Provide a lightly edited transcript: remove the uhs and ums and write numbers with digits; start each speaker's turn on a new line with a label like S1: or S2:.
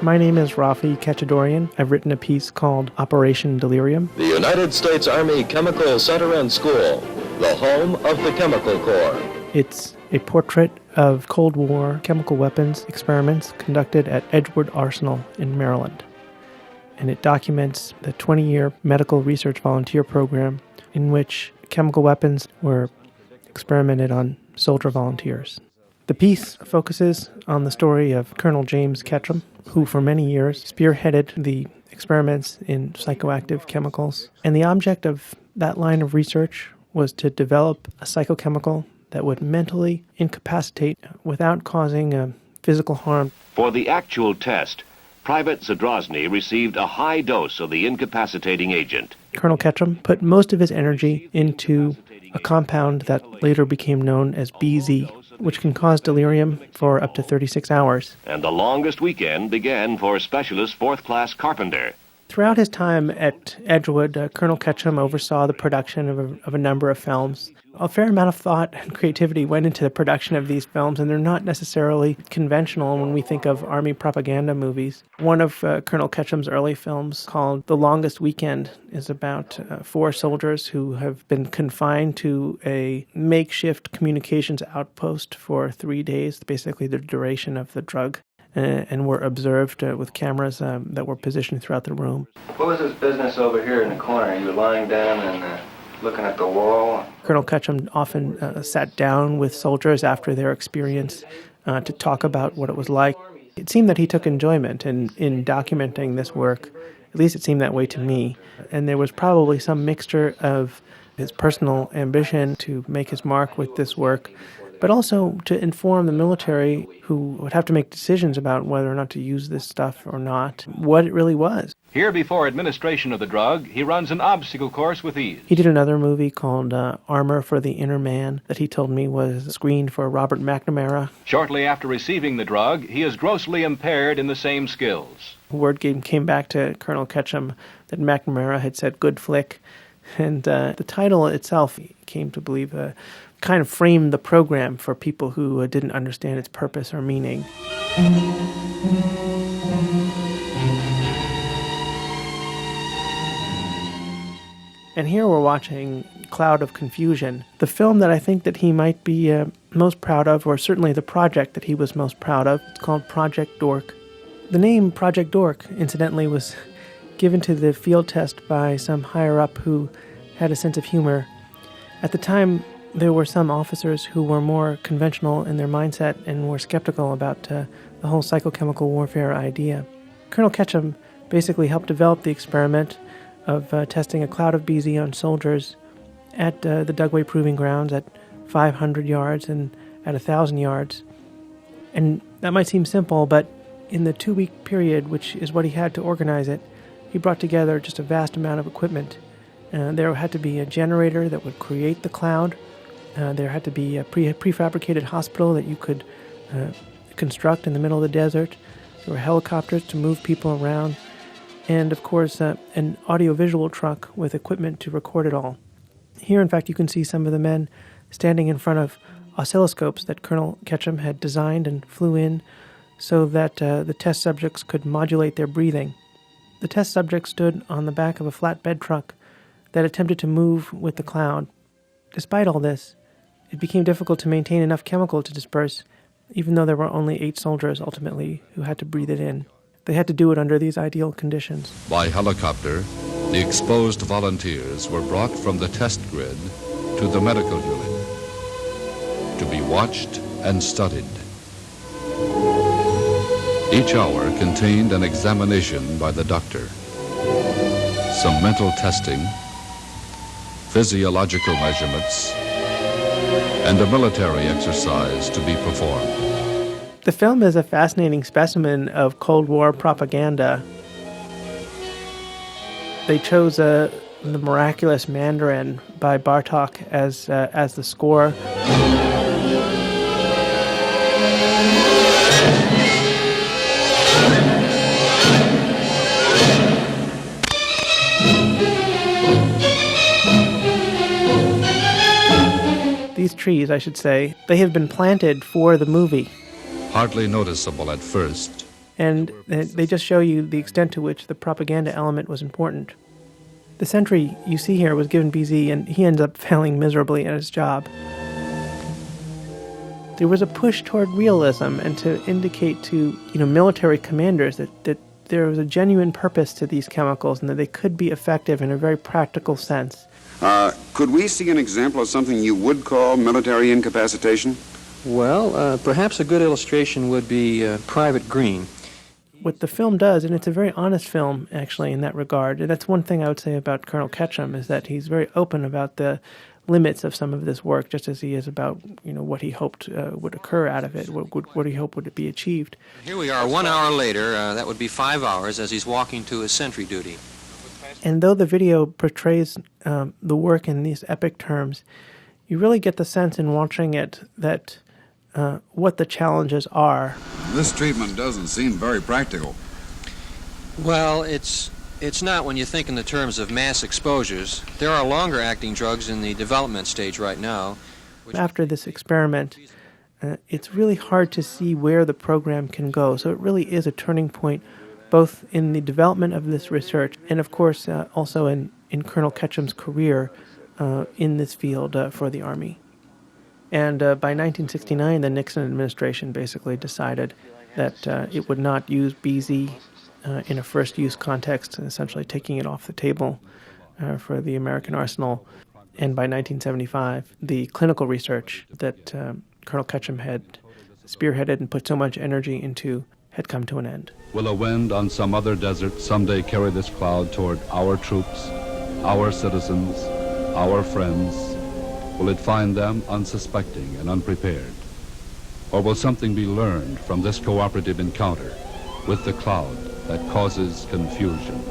S1: My name is Raffi Khatchadourian. I've written a piece called Operation Delirium.
S2: The United States Army Chemical Center and School, the home of the Chemical Corps.
S1: It's a portrait of Cold War chemical weapons experiments conducted at Edgewood Arsenal in Maryland. And it documents the 20-year medical research volunteer program in which chemical weapons were experimented on soldier volunteers. The piece focuses on the story of Colonel James Ketchum, who for many years spearheaded the experiments in psychoactive chemicals. And the object of that line of research was to develop a psychochemical that would mentally incapacitate without causing physical harm.
S3: For the actual test, Private Zadrozny received a high dose of the incapacitating agent.
S1: Colonel Ketchum put most of his energy into a compound that later became known as BZ, which can cause delirium for up to 36 hours.
S3: And the longest weekend began for Specialist Fourth-Class Carpenter.
S1: Throughout his time at Edgewood, Colonel Ketchum oversaw the production of a number of films. A fair amount of thought and creativity went into the production of these films, and they're not necessarily conventional when we think of Army propaganda movies. One of Colonel Ketchum's early films, called The Longest Weekend, is about 4 soldiers who have been confined to a makeshift communications outpost for 3 days, basically the duration of the drug, and were observed with cameras that were positioned throughout the room.
S4: What was this business over here in the corner? You were lying down and looking at the wall?
S1: Colonel Ketchum often sat down with soldiers after their experience to talk about what it was like. It seemed that he took enjoyment in documenting this work. At least it seemed that way to me. And there was probably some mixture of his personal ambition to make his mark with this work, but also to inform the military, who would have to make decisions about whether or not to use this stuff or not, what it really was.
S5: Here, before administration of the drug, he runs an obstacle course with ease.
S1: He did another movie called Armor for the Inner Man that he told me was screened for Robert McNamara.
S5: Shortly after receiving the drug, he is grossly impaired in the same skills.
S1: Word came back to Colonel Ketchum that McNamara had said good flick, and the title itself, he came to believe, kind of framed the program for people who didn't understand its purpose or meaning. And here we're watching Cloud of Confusion, the film that I think that he might be most proud of, or certainly the project that he was most proud of. It's called Project Dork. The name Project Dork, incidentally, was given to the field test by some higher-up who had a sense of humor. At the time, there were some officers who were more conventional in their mindset and were skeptical about the whole psychochemical warfare idea. Colonel Ketchum basically helped develop the experiment of testing a cloud of BZ on soldiers at the Dugway Proving Grounds at 500 yards and at 1,000 yards. And that might seem simple, but in the 2-week period, which is what he had to organize it, he brought together just a vast amount of equipment. There had to be a generator that would create the cloud. There had to be a prefabricated hospital that you could construct in the middle of the desert. There were helicopters to move people around. And, of course, an audiovisual truck with equipment to record it all. Here, in fact, you can see some of the men standing in front of oscilloscopes that Colonel Ketchum had designed and flew in so that the test subjects could modulate their breathing. The test subjects stood on the back of a flatbed truck that attempted to move with the cloud. Despite all this, it became difficult to maintain enough chemical to disperse, even though there were only 8 soldiers, ultimately, who had to breathe it in. They had to do it under these ideal conditions.
S6: By helicopter, the exposed volunteers were brought from the test grid to the medical unit to be watched and studied. Each hour contained an examination by the doctor, some mental testing, physiological measurements, and a military exercise to be performed.
S1: The film is a fascinating specimen of Cold War propaganda. They chose The Miraculous Mandarin by Bartok as the score. These trees, I should say, they have been planted for the movie.
S6: Hardly noticeable at first,
S1: And they just show you the extent to which the propaganda element was important. The sentry you see here was given BZ, and he ends up failing miserably at his job. There was a push toward realism and to indicate to military commanders that there was a genuine purpose to these chemicals and that they could be effective in a very practical sense.
S7: Could we see an example of something you would call military incapacitation?
S8: Well, perhaps a good illustration would be Private Green.
S1: What the film does, and it's a very honest film, actually, in that regard, and that's one thing I would say about Colonel Ketchum, is that he's very open about the limits of some of this work, just as he is about, what he hoped would occur out of it, what he hoped would be achieved.
S8: Here we are 1 hour later, that would be 5 hours as he's walking to his sentry duty.
S1: And though the video portrays the work in these epic terms, you really get the sense in watching it that what the challenges are.
S7: This treatment doesn't seem very practical.
S8: Well, it's not when you think in the terms of mass exposures. There are longer-acting drugs in the development stage right now.
S1: After this experiment, it's really hard to see where the program can go. So it really is a turning point, both in the development of this research and, of course, also in Colonel Ketchum's career in this field for the Army. And by 1969, the Nixon administration basically decided that it would not use BZ in a first-use context, essentially taking it off the table for the American arsenal. And by 1975, the clinical research that Colonel Ketchum had spearheaded and put so much energy into had come to an end.
S6: Will a wind on some other desert someday carry this cloud toward our troops, our citizens, our friends? Will it find them unsuspecting and unprepared? Or will something be learned from this cooperative encounter with the cloud that causes confusion?